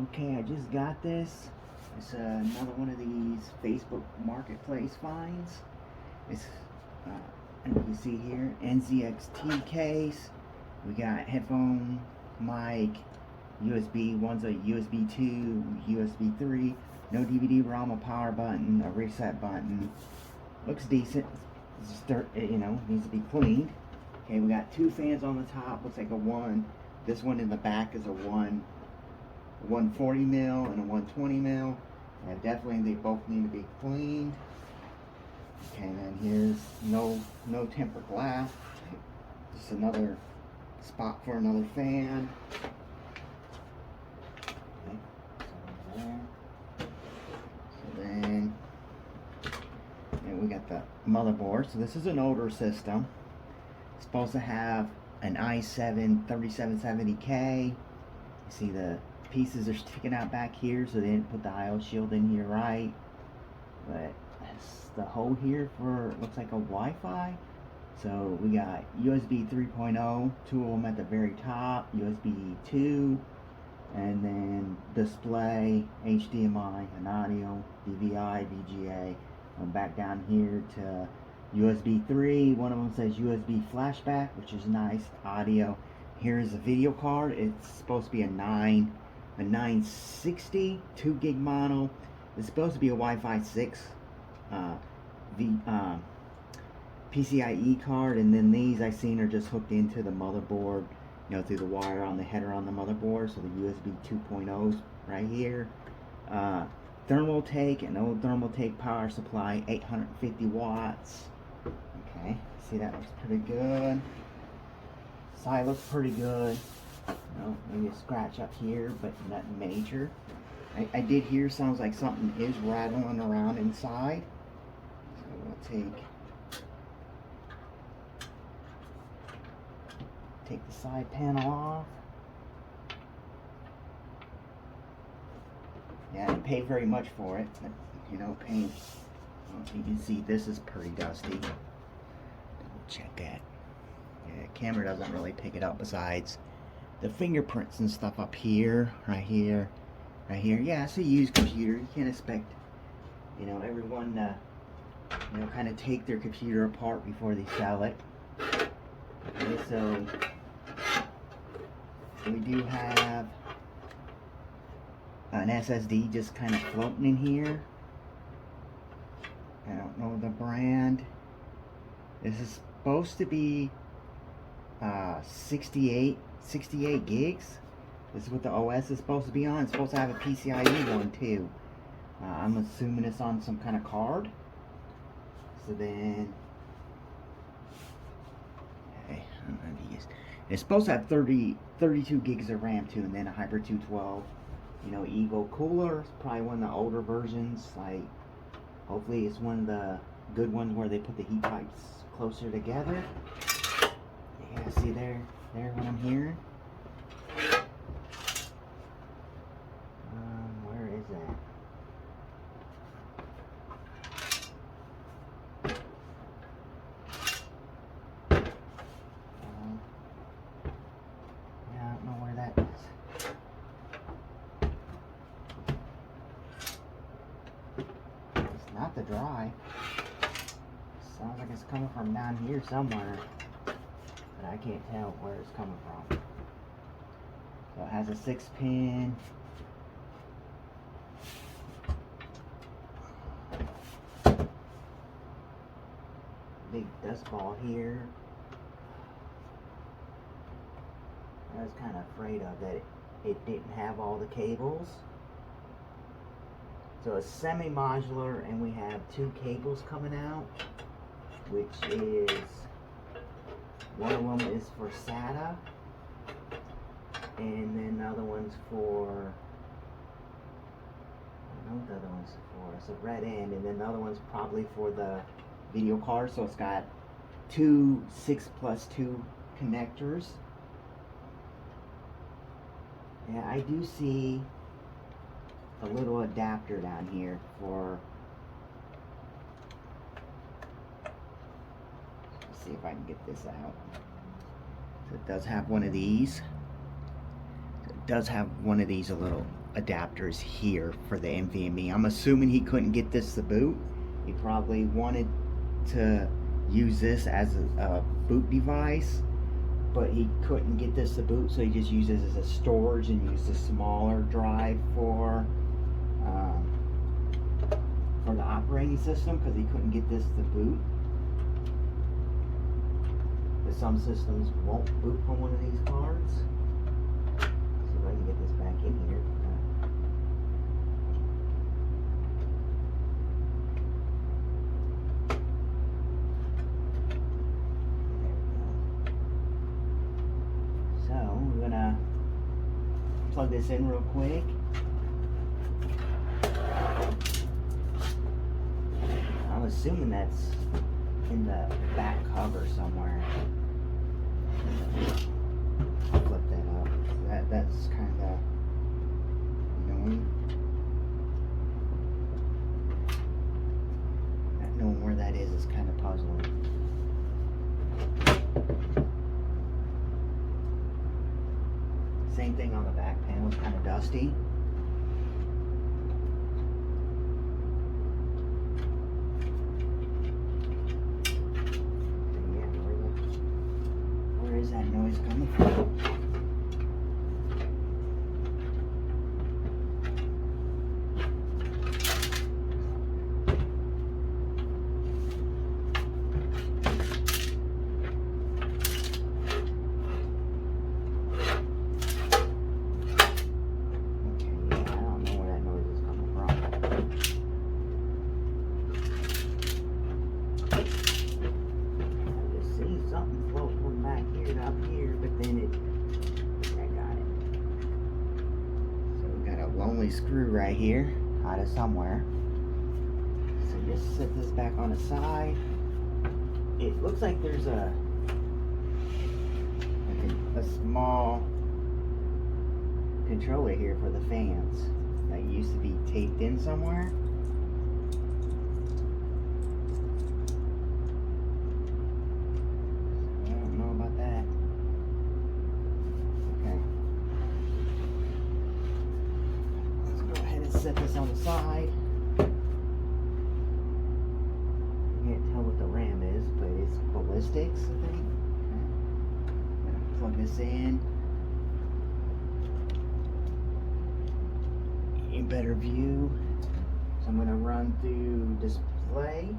Okay, I just got this. It's another one of these Facebook Marketplace finds. It's, and you can see here, NZXT case. We got headphone, mic, USB. One's a USB 2, USB 3. No DVD-ROM, a power button, a reset button. Looks decent. It's just dirt, needs to be cleaned. Okay, we got two fans on the top. Looks like a 1. This one in the back is a 140 mil and a 120 mil. And definitely they both need to be cleaned. Okay, and then here's no tempered glass. Just another spot for another fan. Okay, so there. So then we got the motherboard. So this is an older system. It's supposed to have an i7 3770K. You see the pieces are sticking out back here, so they didn't put the I/O shield in here right. But that's the hole here for, looks like a Wi-Fi. So we got USB 3.0, two of them at the very top, USB 2, and then display, HDMI, and audio, DVI, VGA. And back down here to USB 3. One of them says USB flashback, which is nice. Audio. Here's a video card. It's supposed to be a 960 2 gig model. It's supposed to be a Wi-Fi 6 PCIe card, and then these I seen are just hooked into the motherboard, through the wire on the header on the motherboard. So the USB 2.0s right here. Thermaltake, an old Thermaltake power supply, 850 watts. Okay, see, that looks pretty good. Side looks pretty good. Maybe a scratch up here, but nothing major. I did hear sounds like something is rattling around inside. So we'll take the side panel off. Yeah, I didn't pay very much for it, but, paint. You can see this is pretty dusty. Double check that. Yeah, the camera doesn't really pick it up, besides the fingerprints and stuff up here, right here, right here. Yeah, it's a used computer. You can't expect, everyone to, kind of take their computer apart before they sell it. Okay, so we do have an SSD just kind of floating in here. I don't know the brand. This is supposed to be 68 gigs. This is what the OS is supposed to be on. It's supposed to have a PCIe one too. I'm assuming it's on some kind of card. So then, okay, it's supposed to have 32 gigs of RAM too, and then a Hyper 212. Evo cooler. It's probably one of the older versions. Like, hopefully it's one of the good ones where they put the heat pipes closer together. Yeah, see there what I'm hearing. Where is that? Yeah, I don't know where that is. Not the dry. Sounds like it's coming from down here somewhere, but I can't tell where it's coming from. So it has a 6-pin. Big dust ball here. I was kind of afraid of that it didn't have all the cables. So it's semi-modular, and we have 2 cables coming out, which is, one of them is for SATA, and then the other one's for, I don't know what the other one's for. It's a red end, and then the other one's probably for the video card. So it's got 2 6+2 connectors. Yeah, I do see a little adapter down here for, let's see if I can get this out. So it does have one of these. It does have one of these, a little adapters here for the NVMe. I'm assuming he couldn't get this to boot. He probably wanted to use this as a boot device, but he couldn't get this to boot, so he just uses it as a storage and used a smaller drive for the operating system because he couldn't get this to boot. But some systems won't boot from one of these cards. See if I can get this back in here. So we're gonna plug this in real quick. I'm assuming that's in the back cover somewhere. Flip that up. That's kind of annoying. Not knowing where that is kind of puzzling. Same thing on the back panel, it's kind of dusty. Yeah, where is that noise coming from? Screw right here out of somewhere, so just set this back on the side. It looks like there's a small controller here for the fans that used to be taped in somewhere. I don't know about that. Okay. Set this on the side. You can't tell what the RAM is, but it's ballistics, I think. Okay. I'm gonna plug this in. A better view. So I'm gonna run through display.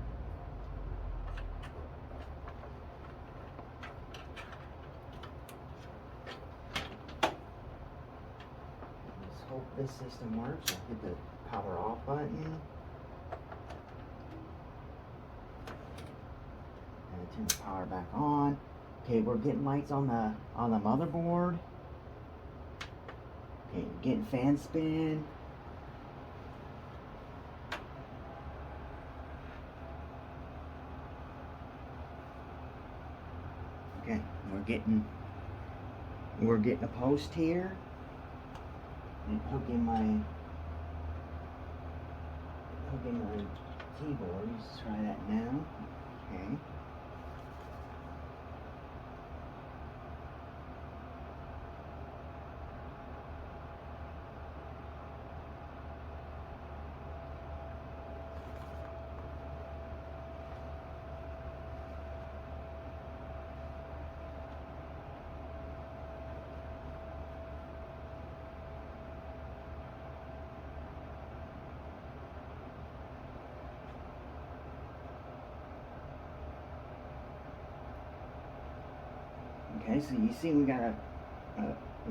Hope this system works. I'll hit the power off button and turn the power back on. Okay, we're getting lights on the motherboard. Okay, getting fan spin. Okay, we're getting a post here. And hook in my keyboard. Let's try that now. Okay. Okay, so you see we got a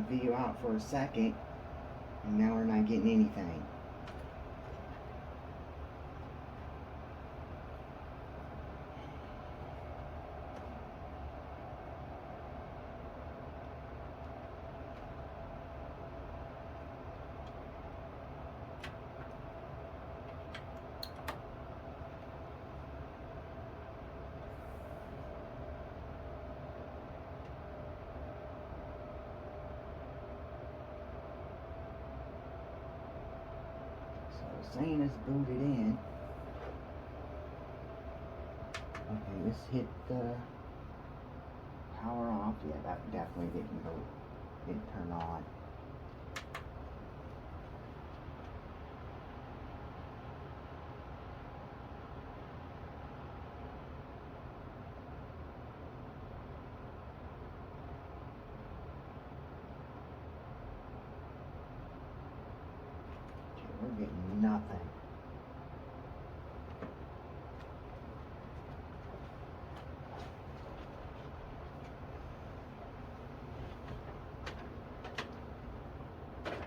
video out for a second, and now we're not getting anything. Saying it's booted in. Okay, let's hit the power off. Yeah, that definitely didn't turn on. getting nothing.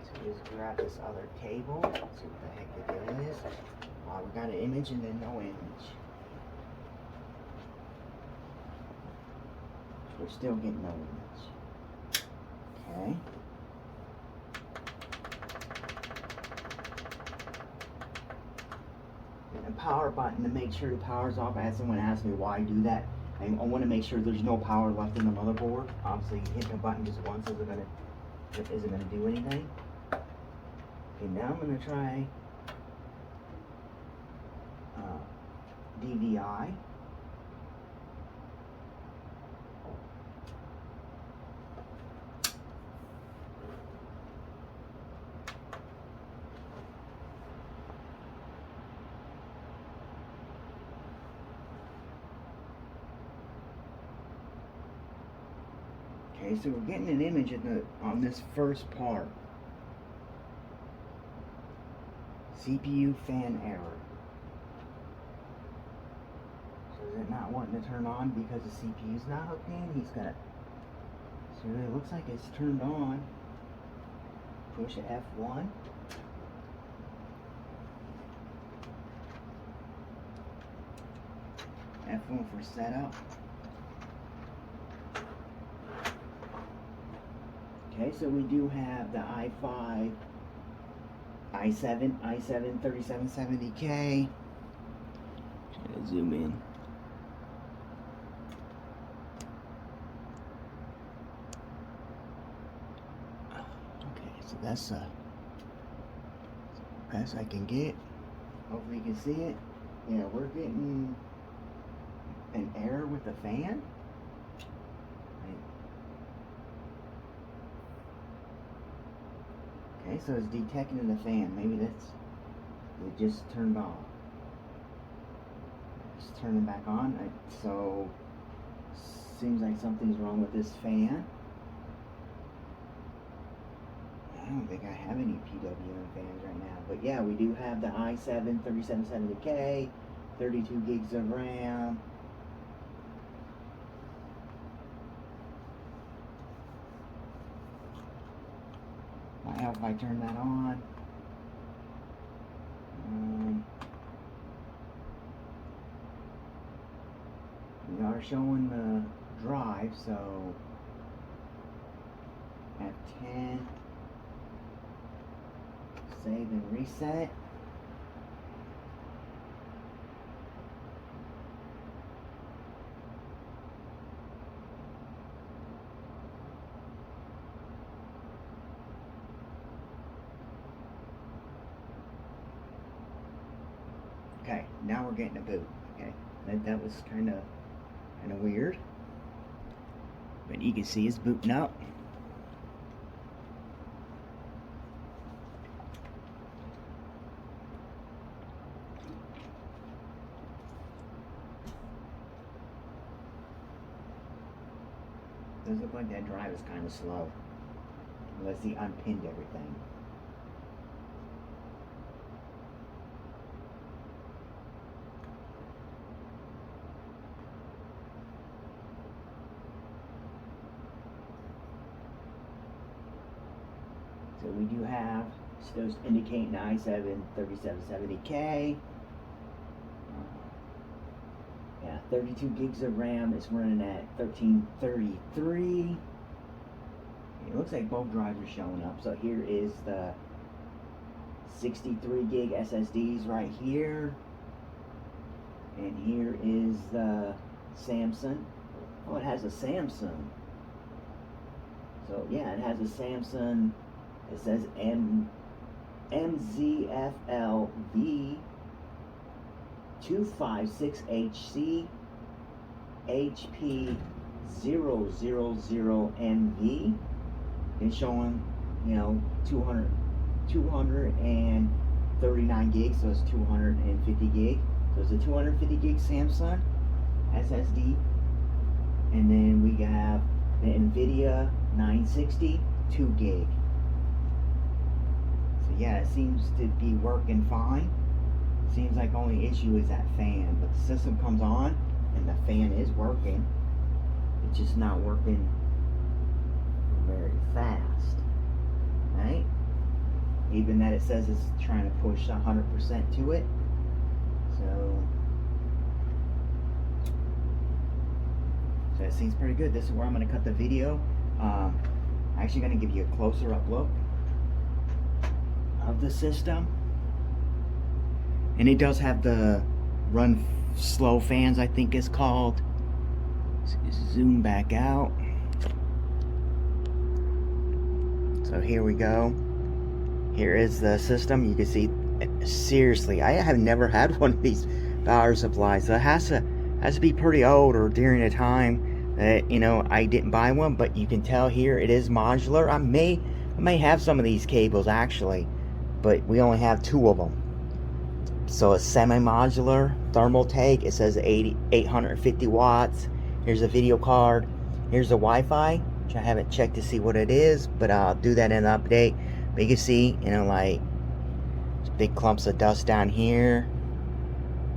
So just grab this other cable, see what the heck it is. We got an image and then no image. We're still getting no image. Okay. And a power button to make sure the power's off. I had someone ask me why I do that. I want to make sure there's no power left in the motherboard. Obviously, hitting the button just once isn't gonna do anything. Okay, now I'm gonna try DVI. Okay, so we're getting an image on this first part. CPU fan error. So is it not wanting to turn on because the CPU's not hooked in? He's got it. So it looks like it's turned on. Push F1. F1 for setup. Okay, so we do have the i5, i7 3770K. Try to zoom in. Okay, so that's the best I can get. Hopefully you can see it. Yeah, we're getting an error with the fan. Okay, so it's detecting the fan. Maybe that's it just turned off. Just turn it back on. So seems like something's wrong with this fan. I don't think I have any PWM fans right now, but yeah, we do have the i7 3770K, 32 gigs of RAM. Might help if I turn that on. We are showing the drive, so F10, save and reset. Okay, now we're getting a boot. Okay, that was kind of weird, but you can see it's booting up. Does look like that drive is kind of slow, unless he unpinned everything. So we do have, still indicating i7 3770K. Yeah, 32 gigs of RAM. Is running at 1333. It looks like both drives are showing up. So here is the 63 gig SSDs right here. And here is the Samsung. Oh, it has a Samsung. So yeah, it has a Samsung. It says MZFL V256HC HP 000MV. It's showing, 239 gigs, so it's 250 gig. So it's a 250 gig Samsung SSD. And then we have the NVIDIA 960, 2 gig. So yeah, it seems to be working fine. Seems like only issue is that fan, but the system comes on and the fan is working. It's just not working very fast, right? Even that it says it's trying to push 100% to it. So it seems pretty good. This is where I'm going to cut the video. I'm actually going to give you a closer up look of the system. And it does have the run slow fans, I think it's called. Zoom back out. So here we go. Here is the system. You can see, seriously, I have never had one of these power supplies. So it has to be pretty old, or during a time that, you know, I didn't buy one. But you can tell here it is modular. I may have some of these cables actually, but we only have 2 of them. So it's semi-modular thermal take. It says 850 watts. Here's a video card. Here's the Wi-Fi, which I haven't checked to see what it is, but I'll do that in the update. But you can see, you know, like big clumps of dust down here.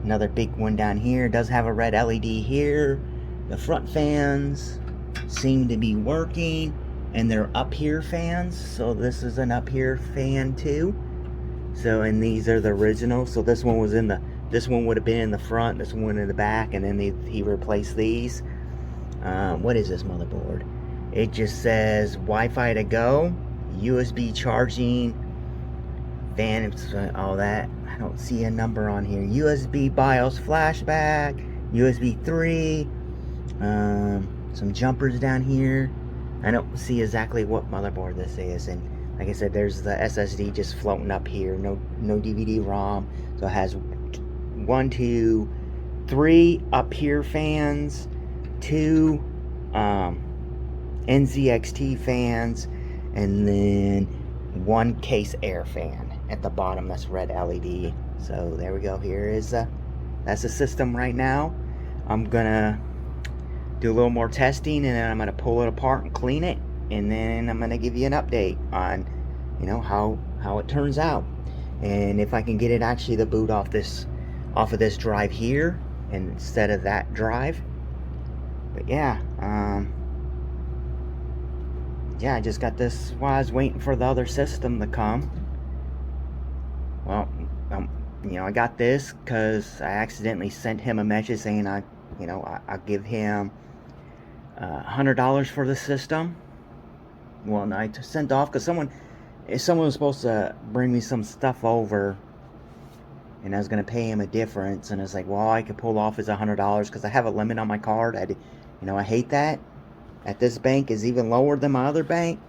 Another big one down here. It does have a red LED here. The front fans seem to be working, and they're up here fans. So this is an up here fan too. So, and these are the original. So this one was in the, this one would have been in the front, this one in the back, and then he replaced these. What is this motherboard? It just says Wi-Fi to go, USB charging, fan, all that. I don't see a number on here. USB BIOS flashback, USB 3, some jumpers down here. I don't see exactly what motherboard this is, and like I said, there's the SSD just floating up here. No DVD-ROM. So it has 1, 2, 3 up here fans, 2 NZXT fans, and then 1 case air fan at the bottom. That's red LED. So there we go. Here is that's the system right now. I'm gonna do a little more testing, and then I'm gonna pull it apart and clean it. And then I'm gonna give you an update on, you know, how it turns out, and if I can get it actually to boot off of this drive here instead of that drive. But yeah, yeah, I just got this while I was waiting for the other system to come. Well, you know, I got this because I accidentally sent him a message saying I'll give him $100 for the system. Well, and I sent off because someone was supposed to bring me some stuff over, and I was going to pay him a difference, and it's like, well, I could pull off as $100 because I have a limit on my card. I hate that. At this bank is even lower than my other bank,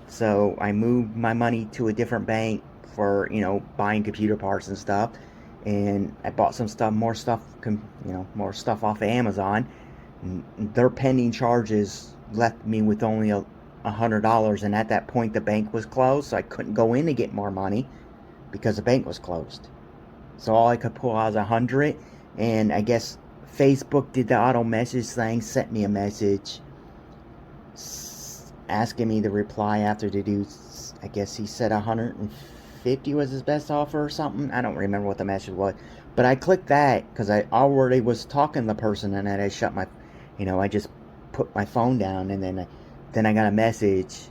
so I moved my money to a different bank for, you know, buying computer parts and stuff, and I bought some stuff, more stuff off of Amazon. Their pending charges left me with only $100, and at that point the bank was closed, so I couldn't go in to get more money because the bank was closed. So all I could pull out was $100, and I guess Facebook did the auto message thing, sent me a message asking me to reply after to do, I guess he said 150 was his best offer or something. I don't remember what the message was, but I clicked that because I already was talking to the person, and then I shut my, I just put my phone down, and then I got a message,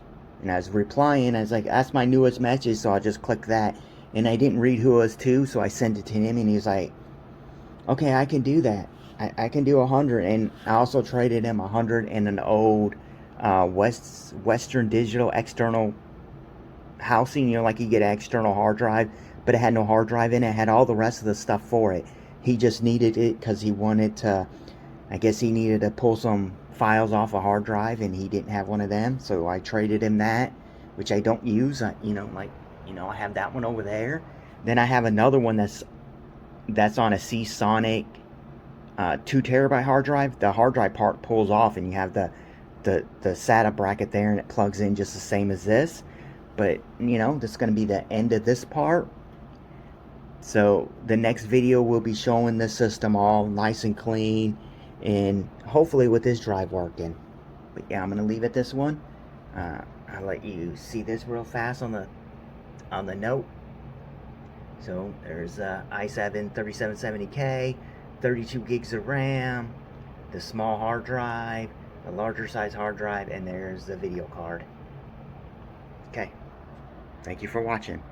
and I was replying. I was like, that's my newest message, so I just clicked that, and I didn't read who it was to, so I sent it to him, and he was like, okay, I can do that. I can do 100, and I also traded him 100 and an old Western Digital external housing, like you get an external hard drive, but it had no hard drive in it. It had all the rest of the stuff for it. He just needed it because he wanted to, I guess he needed to pull some files off a hard drive, and he didn't have one of them, so I traded him that, which I don't use. I have that one over there. Then I have another one that's on a Seasonic 2 terabyte hard drive. The hard drive part pulls off, and you have the SATA bracket there, and it plugs in just the same as this. But this is going to be the end of this part. So the next video will be showing this system all nice and clean, and hopefully with this drive working. But yeah, I'm going to leave it this one. I'll let you see this real fast on the note. So there's i7 3770K, 32 gigs of RAM, the small hard drive, the larger size hard drive, and there's the video card. Okay, thank you for watching.